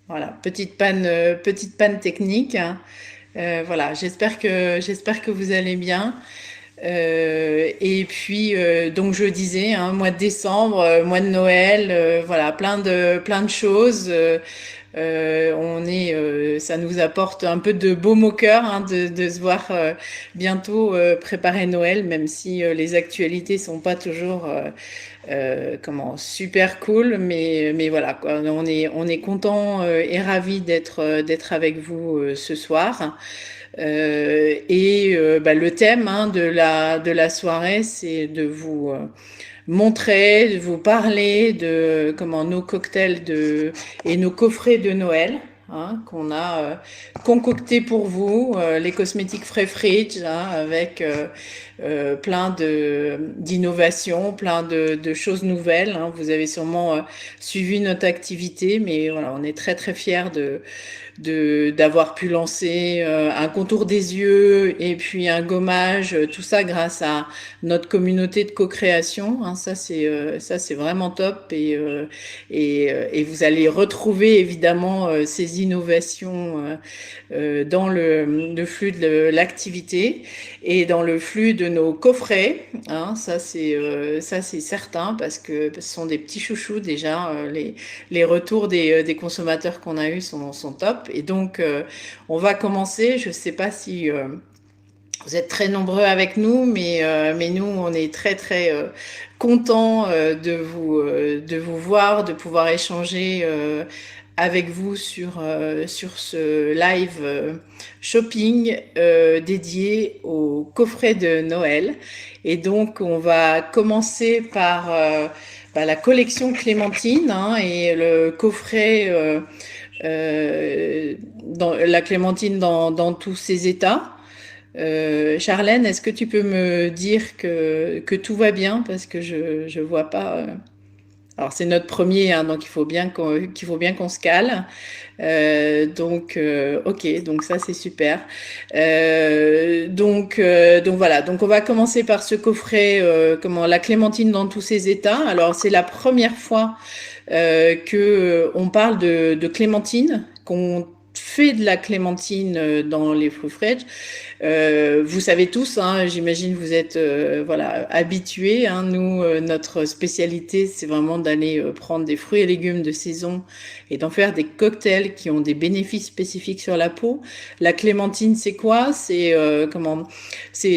Voilà, petite panne technique, hein. Voilà, j'espère que vous allez bien. Et puis donc je disais, hein, mois de décembre, mois de Noël, voilà, plein de choses. Ça nous apporte un peu de baume au cœur, hein, de se voir bientôt préparer Noël, même si les actualités sont pas toujours super cool, mais voilà quoi. On est content et ravi d'être avec vous ce soir. Bah, le thème, hein, de la soirée, c'est de vous montrer, de vous parler de comment nos cocktails et nos coffrets de Noël, hein, qu'on a concoctés pour vous, les cosmétiques Frais Fridge, hein, avec plein d'innovations, plein de choses nouvelles, hein. Vous avez sûrement suivi notre activité, mais voilà, on est très fiers d'avoir pu lancer un contour des yeux et puis un gommage, tout ça grâce à notre communauté de co-création, hein. Ça c'est vraiment top et vous allez retrouver évidemment ces innovations dans le flux de l'activité et dans le flux de nos coffrets, hein. Ça c'est certain parce que ce sont des petits chouchous déjà. Les retours des consommateurs qu'on a eus sont top. Et donc, on va commencer. Je ne sais pas si vous êtes très nombreux avec nous, mais nous, on est très contents de vous voir, de pouvoir échanger avec vous sur ce live shopping dédié au coffret de Noël. Et donc, on va commencer par la collection Clémentine, hein, et le coffret dans la Clémentine dans tous ses états. Charlène, est-ce que tu peux me dire que tout va bien parce que je vois pas. Alors c'est notre premier, hein, donc qu'il faut bien qu'on se cale. Ok, donc ça c'est super. Donc voilà, donc on va commencer par ce coffret, la clémentine dans tous ses états. Alors c'est la première fois que on parle de clémentine, qu'on fait de la clémentine dans les fruits frais. Vous savez tous, hein, j'imagine vous êtes voilà habitués, hein. Nous, notre spécialité, c'est vraiment d'aller prendre des fruits et légumes de saison et d'en faire des cocktails qui ont des bénéfices spécifiques sur la peau. La clémentine, c'est quoi? C'est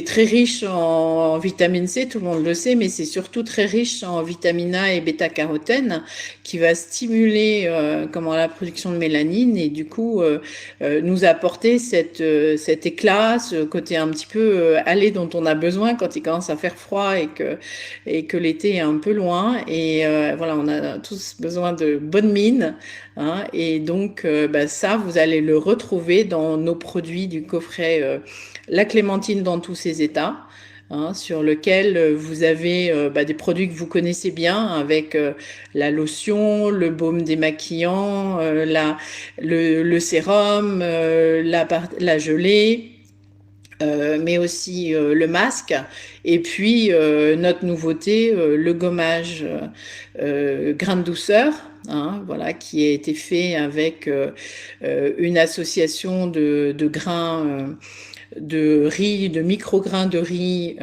très riche en vitamine C, tout le monde le sait, mais c'est surtout très riche en vitamine A et bêta-carotène qui va stimuler la production de mélanine et du coup nous apporter cet éclat, ce côté un petit peu allé dont on a besoin quand il commence à faire froid et que l'été est un peu loin. Et voilà, on a tous besoin de bonne mine, hein. Et donc, ça, vous allez le retrouver dans nos produits du coffret La Clémentine dans tous ses états. Hein, sur lequel vous avez des produits que vous connaissez bien avec la lotion, le baume démaquillant, le sérum, la gelée, mais aussi le masque. Et puis notre nouveauté, le gommage grain de douceur. Hein, voilà, qui a été fait avec une association de grains de riz, de micro-grains de riz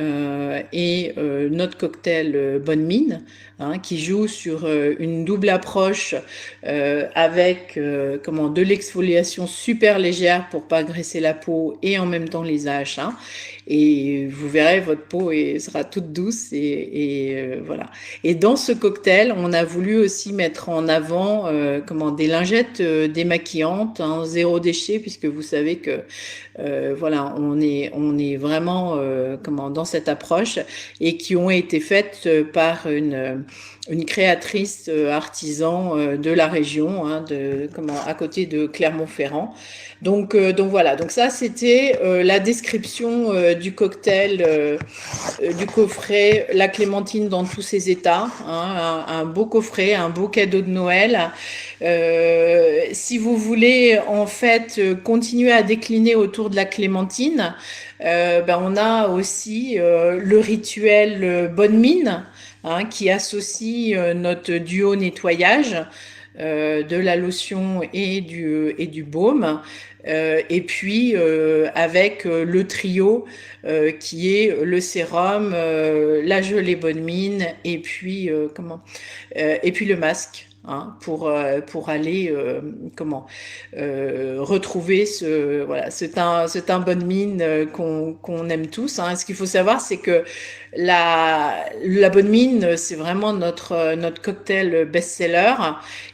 et notre cocktail Bonne Mine, hein, qui joue sur une double approche avec de l'exfoliation super légère pour pas graisser la peau et en même temps les AHA. Et vous verrez, votre peau sera toute douce et voilà. Et dans ce cocktail, on a voulu aussi mettre en avant des lingettes démaquillantes, hein, zéro déchet, puisque vous savez que voilà, on est vraiment dans cette approche et qui ont été faites par une créatrice artisan de la région, hein, à côté de Clermont-Ferrand. Donc voilà, donc ça c'était la description du cocktail, du coffret La Clémentine dans tous ses états, hein, un beau coffret, un beau cadeau de Noël. Si vous voulez en fait continuer à décliner autour de la clémentine, on a aussi le rituel Bonne Mine, hein, qui associe notre duo nettoyage de la lotion et du baume. Et puis avec le trio qui est le sérum, la gelée bonne mine et puis et puis le masque. Hein, pour aller retrouver ce teint bonne mine qu'on aime tous. Hein. Ce qu'il faut savoir, c'est que la bonne mine, c'est vraiment notre cocktail best-seller.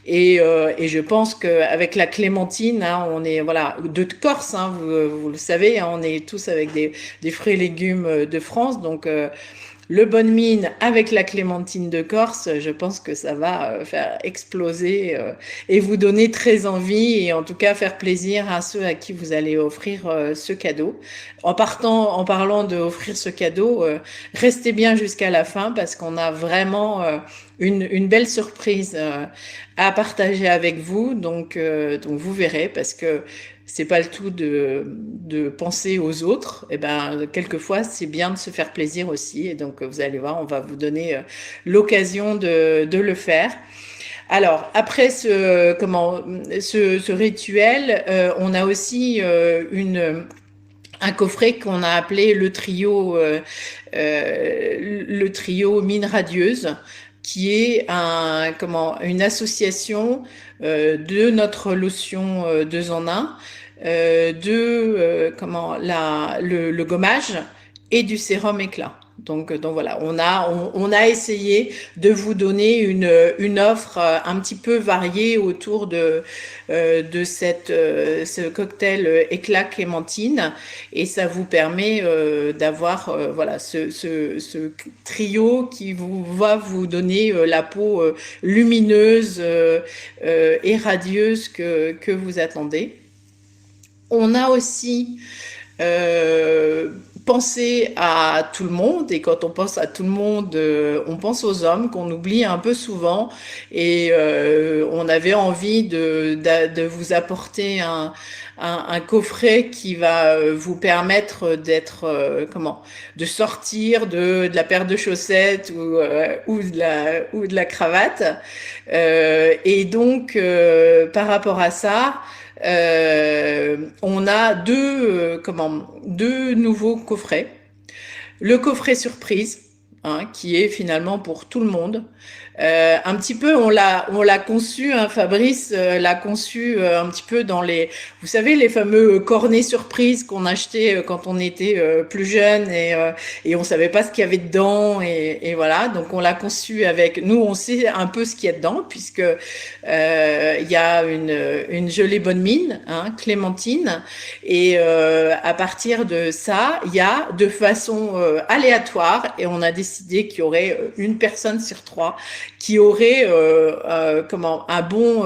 Et je pense qu'avec la clémentine, hein, on est de Corse, hein, vous le savez, hein, on est tous avec des fruits et légumes de France, donc le bonne mine avec la clémentine de Corse, je pense que ça va faire exploser et vous donner très envie et en tout cas faire plaisir à ceux à qui vous allez offrir ce cadeau. En parlant de offrir ce cadeau, restez bien jusqu'à la fin parce qu'on a vraiment une belle surprise à partager avec vous. Donc vous verrez parce que c'est pas le tout de penser aux autres. Et ben, quelquefois, c'est bien de se faire plaisir aussi. Et donc, vous allez voir, on va vous donner l'occasion de le faire. Alors, après ce rituel, on a aussi un coffret qu'on a appelé le trio Mine Radieuse, qui est une association de notre lotion 2 en 1, le gommage et du sérum éclat. Donc voilà, on a essayé de vous donner une offre un petit peu variée autour de ce cocktail éclat clémentine et ça vous permet d'avoir ce trio qui va vous donner la peau lumineuse et radieuse que vous attendez. On a aussi penser à tout le monde et quand on pense à tout le monde, on pense aux hommes qu'on oublie un peu souvent et on avait envie de vous apporter un coffret qui va vous permettre de sortir de la paire de chaussettes ou de la cravate et donc par rapport à ça on a deux nouveaux coffrets. Le coffret surprise, hein, qui est finalement pour tout le monde. Un petit peu, on l'a conçu, hein, Fabrice l'a conçu un petit peu vous savez, les fameux cornets surprises qu'on achetait quand on était plus jeune et on savait pas ce qu'il y avait dedans et voilà. Donc on l'a conçu nous, on sait un peu ce qu'il y a dedans puisque il y a une gelée bonne mine, hein, clémentine, et à partir de ça, il y a de façon aléatoire et on a décidé qu'il y aurait une personne sur 3 qui aurait un bon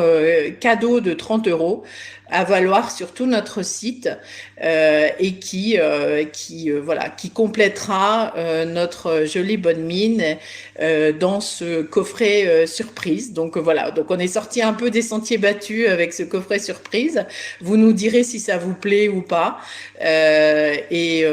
cadeau de 30 € à valoir sur tout notre site et qui complétera notre jolie bonne mine dans ce coffret surprise. Donc voilà, donc on est sorti un peu des sentiers battus avec ce coffret surprise. Vous nous direz si ça vous plaît ou pas et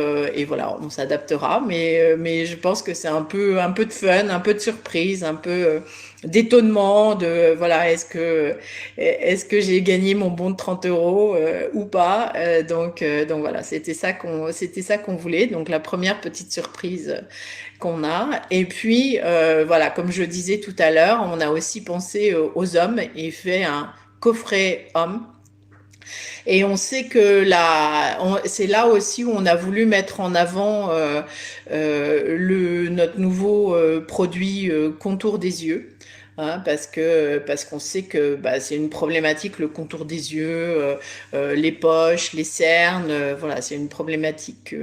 voilà, on s'adaptera. Mais je pense que c'est un peu de fun, un peu de surprise, un peu d'étonnement de voilà est-ce que j'ai gagné mon bon de 30 € ou pas donc voilà c'était ça qu'on voulait donc la première petite surprise qu'on a et puis voilà comme je disais tout à l'heure on a aussi pensé aux hommes et fait un coffret homme. Et on sait que c'est là aussi où on a voulu mettre en avant notre nouveau produit contour des yeux. Hein, parce qu'on sait que c'est une problématique le contour des yeux, les poches, les cernes, voilà c'est une problématique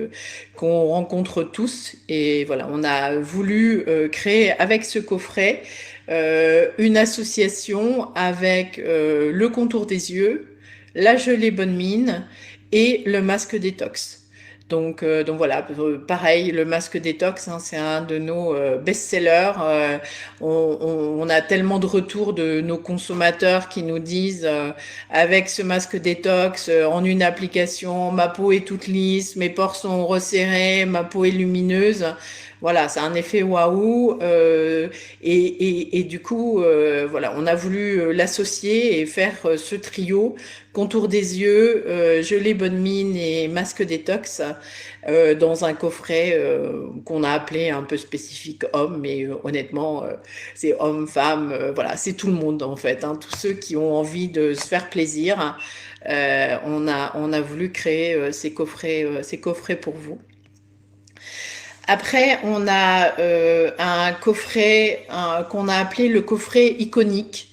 qu'on rencontre tous et voilà on a voulu créer avec ce coffret une association avec le contour des yeux, la gelée bonne mine et le masque détox. Donc voilà, pareil, le masque détox, hein, c'est un de nos best-sellers. On a tellement de retours de nos consommateurs qui nous disent avec ce masque détox, en une application, ma peau est toute lisse, mes pores sont resserrés, ma peau est lumineuse. Voilà, c'est un effet waouh. Et du coup, voilà, on a voulu l'associer et faire ce trio contour des yeux, gelée bonne mine et masque détox dans un coffret qu'on a appelé un peu spécifique homme, mais honnêtement, c'est homme, femme, voilà, c'est tout le monde en fait, hein, tous ceux qui ont envie de se faire plaisir. On a voulu créer ces coffrets pour vous. Après, on a un coffret qu'on a appelé le coffret iconique.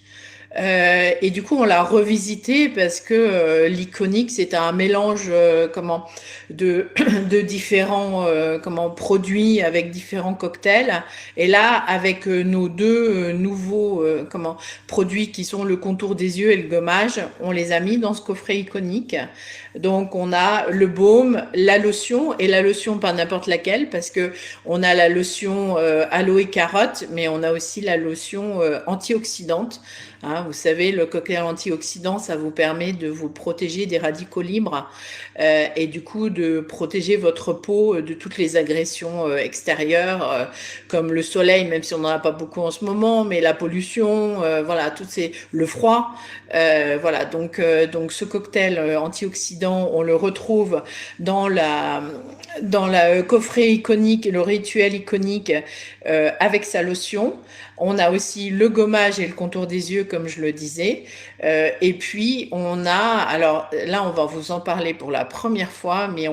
Et du coup, on l'a revisité parce que l'iconique, c'est un mélange de, de différents produits avec différents cocktails. Et là, avec nos deux nouveaux produits qui sont le contour des yeux et le gommage, on les a mis dans ce coffret iconique. Donc, on a le baume, la lotion et la lotion pas n'importe laquelle parce que on a la lotion aloe carotte, mais on a aussi la lotion antioxydante. Hein, vous savez, le cocktail antioxydant, ça vous permet de vous protéger des radicaux libres et du coup de protéger votre peau de toutes les agressions extérieures, comme le soleil, même si on n'en a pas beaucoup en ce moment, mais la pollution, voilà, le froid. Voilà, donc ce cocktail antioxydant, on le retrouve dans la coffret iconique, le rituel iconique avec sa lotion. On a aussi le gommage et le contour des yeux, comme je le disais. Et puis, alors là, on va vous en parler pour la première fois, mais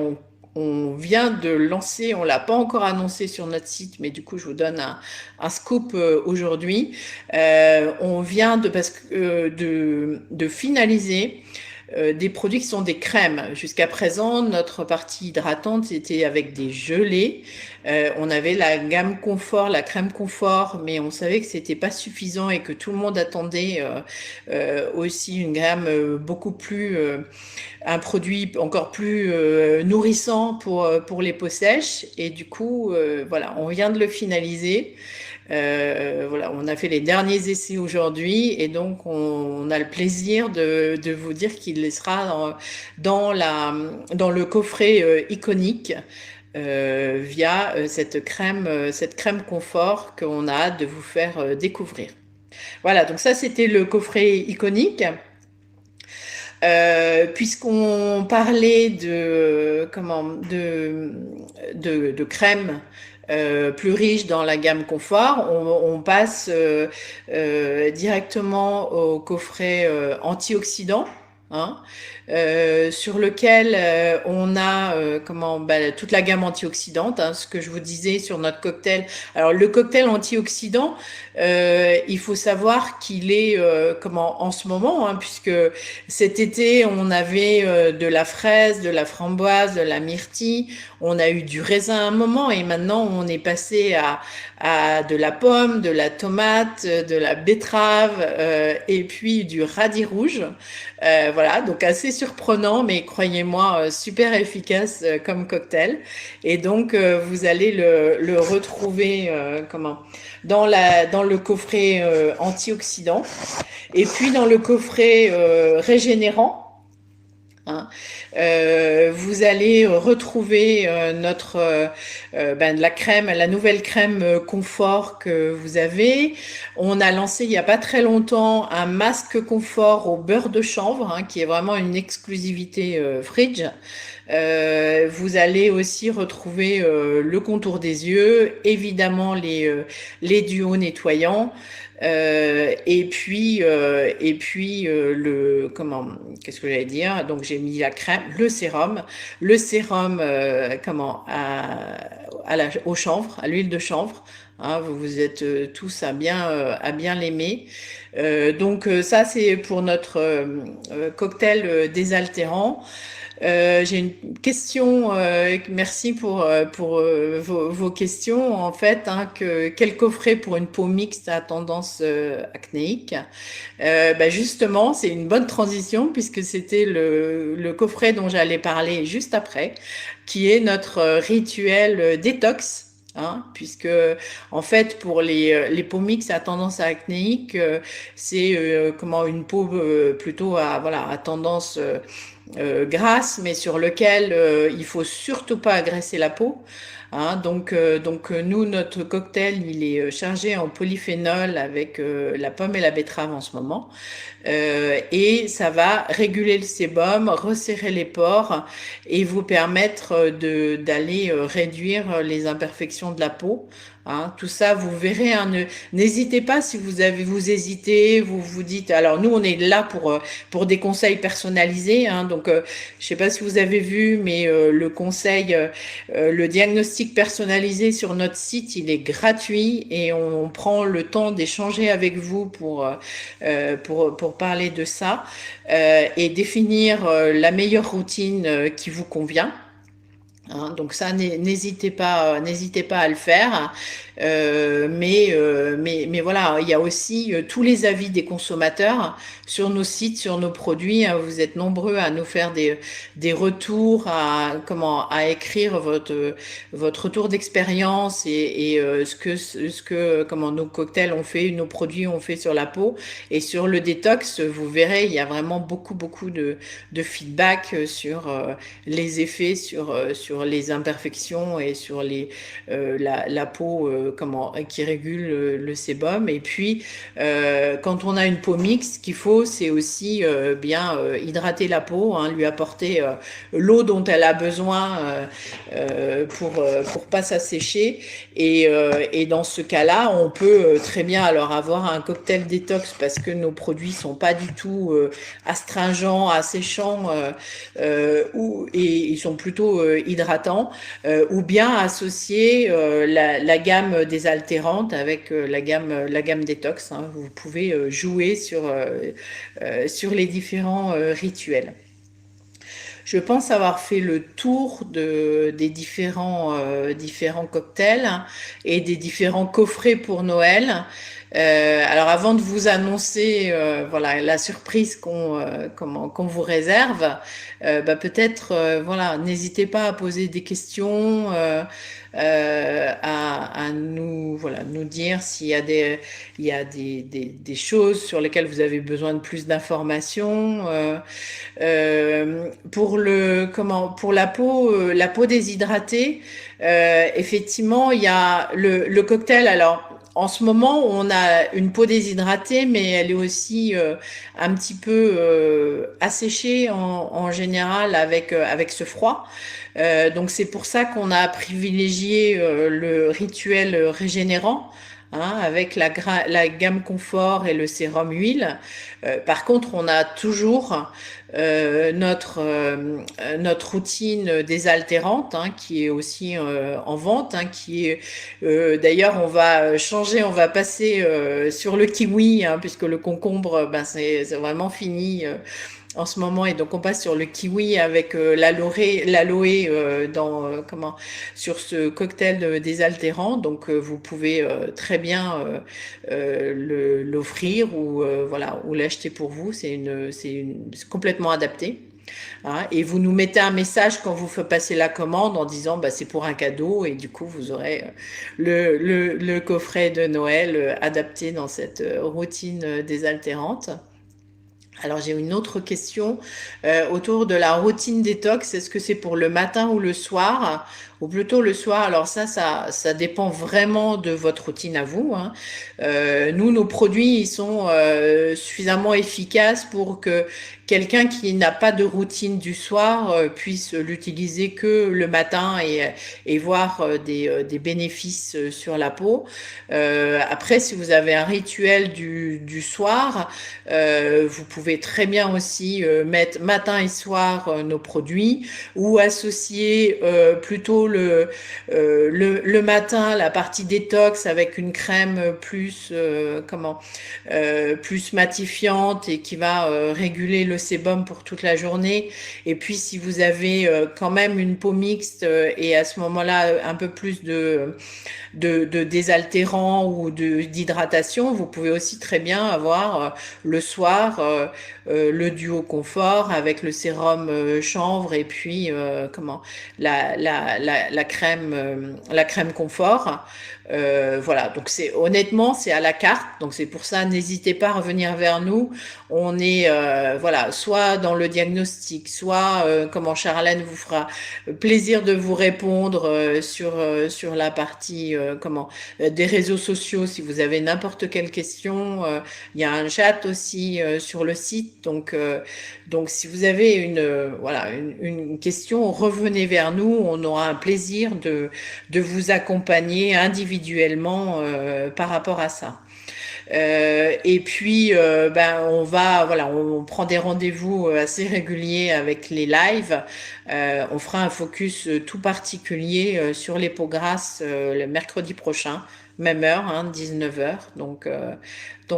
on vient de lancer, on l'a pas encore annoncé sur notre site, mais du coup, je vous donne un scoop aujourd'hui. On vient de finaliser des produits qui sont des crèmes. Jusqu'à présent, notre partie hydratante, c'était avec des gelées. On avait la gamme confort, la crème confort, mais on savait que c'était pas suffisant et que tout le monde attendait aussi une gamme beaucoup plus, un produit encore plus nourrissant pour les peaux sèches. Et du coup, voilà, on vient de le finaliser. Voilà, on a fait les derniers essais aujourd'hui et donc on a le plaisir de vous dire qu'il sera dans le coffret iconique via cette crème confort qu'on a hâte de vous faire découvrir. Voilà, donc ça c'était le coffret iconique. Puisqu'on parlait de crème plus riche dans la gamme confort, on passe directement au coffret antioxydant. Hein, sur lequel on a toute la gamme antioxydante, hein, ce que je vous disais sur notre cocktail. Alors le cocktail antioxydant, il faut savoir qu'il est en ce moment, hein, puisque cet été on avait de la fraise, de la framboise, de la myrtille, on a eu du raisin à un moment et maintenant on est passé à de la pomme, de la tomate, de la betterave et puis du radis rouge. Voilà, donc assez surprenant, mais croyez-moi, super efficace comme cocktail. Et donc, vous allez le retrouver dans le coffret antioxydant. Et puis dans le coffret régénérant. Hein, vous allez retrouver la nouvelle crème confort que vous avez. On a lancé il n'y a pas très longtemps un masque confort au beurre de chanvre, hein, qui est vraiment une exclusivité Fridge. Vous allez aussi retrouver le contour des yeux, évidemment les duos nettoyants. Qu'est-ce que j'allais dire? Donc j'ai mis la crème, le sérum au chanvre, à l'huile de chanvre. Hein, vous êtes tous à bien l'aimer. Ça c'est pour notre cocktail désaltérant. J'ai une question, merci pour vos questions. En fait, hein, quel coffret pour une peau mixte à tendance acnéique? Justement, c'est une bonne transition puisque c'était le coffret dont j'allais parler juste après, qui est notre rituel détox. Hein, puisque en fait pour les peaux mixtes à tendance acnéique, c'est une peau plutôt à tendance grasse, mais sur lequel il faut surtout pas agresser la peau. Hein, nous, notre cocktail, il est chargé en polyphénol avec la pomme et la betterave en ce moment. Et ça va réguler le sébum, resserrer les pores et vous permettre d'aller réduire les imperfections de la peau. Hein, tout ça, vous verrez. Hein, n'hésitez pas si vous hésitez, vous vous dites. Alors nous, on est là pour des conseils personnalisés. Hein, je sais pas si vous avez vu, mais le diagnostic personnalisé sur notre site, il est gratuit et on prend le temps d'échanger avec vous pour parler de ça et définir la meilleure routine qui vous convient. Hein, donc ça, n'hésitez pas à le faire. Mais voilà, il y a aussi tous les avis des consommateurs sur nos sites, sur nos produits. Hein. Vous êtes nombreux à nous faire des retours, à écrire votre retour d'expérience et comment nos cocktails ont fait, nos produits ont fait sur la peau. Et sur le détox, vous verrez, il y a vraiment beaucoup de feedback sur les effets sur les imperfections et sur la peau qui régule le sébum. Et puis, quand on a une peau mixte, ce qu'il faut, c'est aussi bien hydrater la peau, hein, lui apporter l'eau dont elle a besoin pour pas s'assécher. Et dans ce cas-là, on peut très bien alors avoir un cocktail détox parce que nos produits sont pas du tout astringents, asséchants et ils sont plutôt hydratants, ou bien associer la gamme désaltérante avec la gamme détox. Hein. Vous pouvez jouer sur les différents rituels. Je pense avoir fait le tour des différents cocktails, hein, et des différents coffrets pour Noël. Alors avant de vous annoncer voilà la surprise qu'on vous réserve, peut-être voilà, n'hésitez pas à poser des questions, à nous dire s'il y a des choses sur lesquelles vous avez besoin de plus d'informations. Pour la peau déshydratée, effectivement, il y a le cocktail. Alors, en ce moment, on a une peau déshydratée, mais elle est aussi un petit peu asséchée en général avec ce froid. Donc c'est pour ça qu'on a privilégié le rituel régénérant. Hein, avec la gamme confort et le sérum huile. Par contre, on a toujours notre routine désaltérante, hein, qui est aussi en vente, hein, qui est d'ailleurs on va changer, on va passer sur le kiwi, hein, puisque le concombre, c'est vraiment fini en ce moment, et donc on passe sur le kiwi avec l'aloe sur ce cocktail désaltérant. Donc vous pouvez très bien l'offrir ou voilà, ou l'acheter pour vous. C'est complètement adapté. Hein, et vous nous mettez un message quand vous faites passer la commande en disant c'est pour un cadeau, et du coup vous aurez le coffret de Noël adapté dans cette routine désaltérante. Alors j'ai une autre question autour de la routine détox. Est-ce que c'est pour le matin ou le soir? Ou plutôt le soir? Alors ça dépend vraiment de votre routine à vous. Hein. Nous, nos produits, ils sont suffisamment efficaces pour que quelqu'un qui n'a pas de routine du soir puisse l'utiliser que le matin et voir des bénéfices sur la peau. Après, si vous avez un rituel du soir, vous pouvez très bien aussi mettre matin et soir nos produits, ou associer plutôt le matin la partie détox avec une crème plus matifiante et qui va réguler le sébum pour toute la journée. Et puis si vous avez quand même une peau mixte et à ce moment-là un peu plus de désaltérant ou d'hydratation, vous pouvez aussi très bien avoir le soir le duo confort avec le sérum chanvre et puis la crème confort. Voilà, donc honnêtement, c'est à la carte. Donc c'est pour ça, n'hésitez pas à revenir vers nous. On est voilà, soit dans le diagnostic, soit comment Charlène vous fera plaisir de vous répondre sur la partie des réseaux sociaux si vous avez n'importe quelle question. Il y a un chat aussi sur le site. Donc si vous avez voilà une question, revenez vers nous. On aura un plaisir de vous accompagner individuellement par rapport à ça. Et puis, voilà, on prend des rendez-vous assez réguliers avec les lives. On fera un focus tout particulier sur les peaux grasses le mercredi prochain, même heure, hein, 19 heures. Donc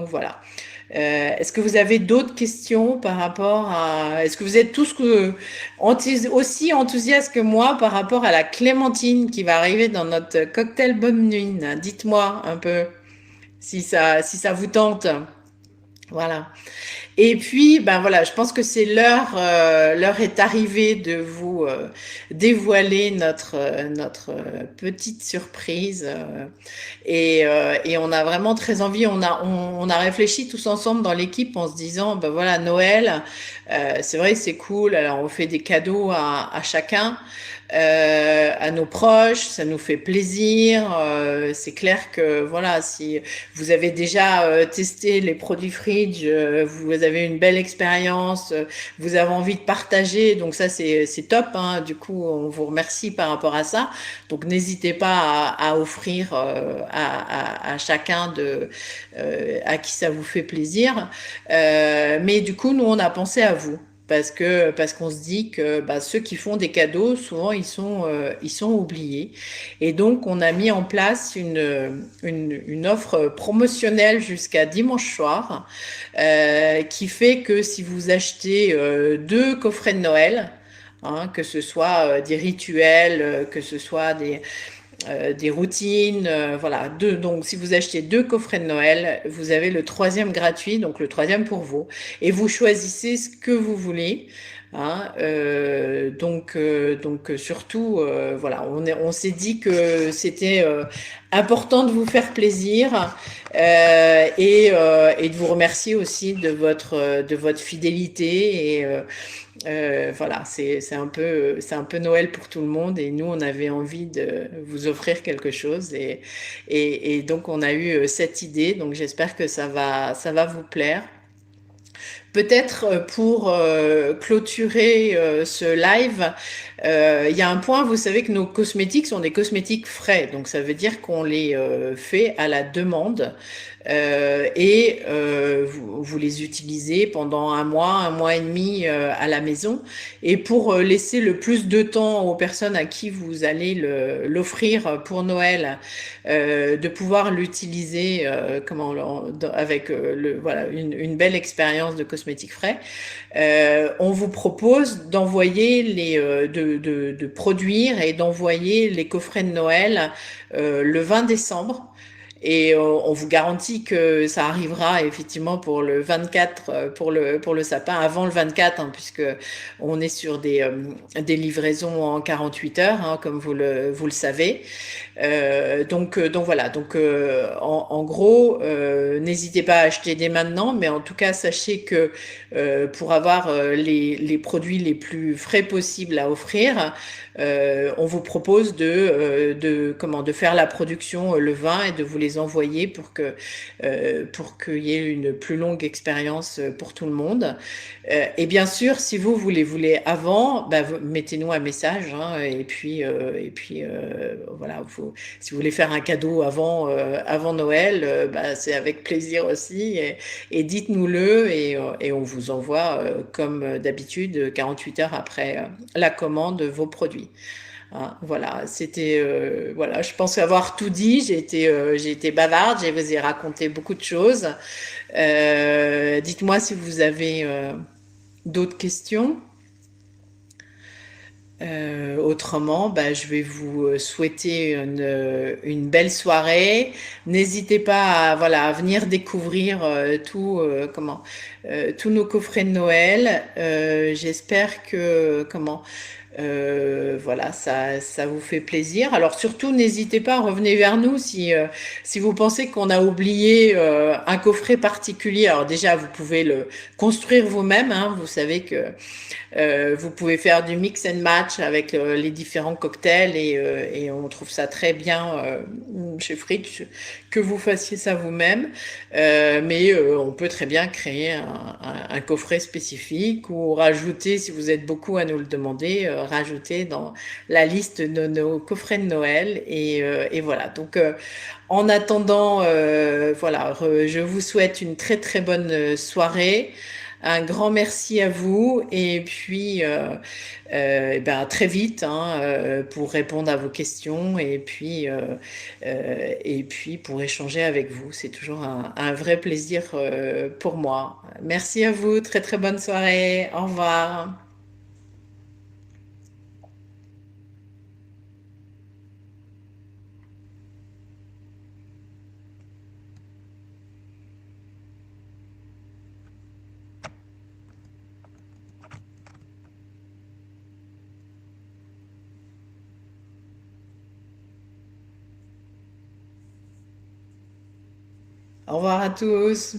voilà. Est-ce que vous avez d'autres questions par rapport à... Est-ce que vous êtes tous aussi enthousiastes que moi par rapport à la clémentine qui va arriver dans notre cocktail Bonne Nuit? Dites-moi un peu si ça vous tente. Voilà. Et puis, ben voilà, je pense que c'est l'heure est arrivée de vous dévoiler notre petite surprise. Et on a vraiment très envie. On a réfléchi tous ensemble dans l'équipe en se disant, ben voilà, Noël, c'est vrai, c'est cool. Alors on fait des cadeaux à chacun. À nos proches, ça nous fait plaisir. C'est clair que voilà, si vous avez déjà testé les produits Fridge, vous avez une belle expérience, vous avez envie de partager, donc ça c'est top. Hein. Du coup, on vous remercie par rapport à ça. Donc n'hésitez pas à offrir à chacun à qui ça vous fait plaisir. Mais du coup, nous on a pensé à vous. Parce qu'on se dit que ceux qui font des cadeaux, souvent ils sont oubliés. Et donc on a mis en place une offre promotionnelle jusqu'à dimanche soir, qui fait que si vous achetez 2 coffrets de Noël, hein, que ce soit des rituels, que ce soit des routines, voilà. Donc, si vous achetez 2 coffrets de Noël, vous avez le troisième gratuit, donc le troisième pour vous, et vous choisissez ce que vous voulez. Hein, surtout, voilà, on s'est dit que c'était important de vous faire plaisir et de vous remercier aussi de votre fidélité voilà, c'est un peu Noël pour tout le monde et nous on avait envie de vous offrir quelque chose et donc on a eu cette idée donc j'espère que ça va vous plaire. Peut-être pour clôturer ce live, il y a un point, vous savez que nos cosmétiques sont des cosmétiques frais, donc ça veut dire qu'on les fait à la demande vous les utilisez pendant un mois et demi à la maison. Et pour laisser le plus de temps aux personnes à qui vous allez l'offrir pour Noël, de pouvoir l'utiliser avec voilà une belle expérience de cosmétiques frais, on vous propose d'envoyer de produire et d'envoyer les coffrets de Noël le 20 décembre. Et on vous garantit que ça arrivera effectivement pour le 24, pour le sapin, avant le 24, hein, puisque on est sur des livraisons en 48 heures, hein, comme vous le savez. Donc voilà. Donc en gros, n'hésitez pas à acheter dès maintenant, mais en tout cas sachez que pour avoir les produits les plus frais possibles à offrir, on vous propose de faire la production le 20 et de vous les envoyer pour qu'il y ait une plus longue expérience pour tout le monde. Et bien sûr, si vous voulez avant, mettez-nous un message, hein, et puis voilà, si vous voulez faire un cadeau avant Noël, c'est avec plaisir aussi et dites-nous-le et on vous envoie comme d'habitude 48 heures après la commande vos produits. Hein, voilà, voilà, je pense avoir tout dit. J'ai été bavarde, je vous ai raconté beaucoup de choses. Dites-moi si vous avez d'autres questions. Autrement, je vais vous souhaiter une belle soirée. N'hésitez pas à venir découvrir tous nos coffrets de Noël. J'espère que Voilà, ça vous fait plaisir. Alors surtout, n'hésitez pas, revenez vers nous si vous pensez qu'on a oublié un coffret particulier. Alors déjà, vous pouvez le construire vous-même, hein. Vous savez que vous pouvez faire du mix and match avec les différents cocktails et on trouve ça très bien chez Fritz que vous fassiez ça vous-même. Mais on peut très bien créer un coffret spécifique ou rajouter, si vous êtes beaucoup à nous le demander, rajouter dans la liste de nos coffrets de Noël. Et voilà. Donc, en attendant, voilà, je vous souhaite une très très bonne soirée. Un grand merci à vous et puis eh ben, à très vite hein, pour répondre à vos questions et puis pour échanger avec vous. C'est toujours un vrai plaisir pour moi. Merci à vous, très très bonne soirée. Au revoir. Au revoir à tous.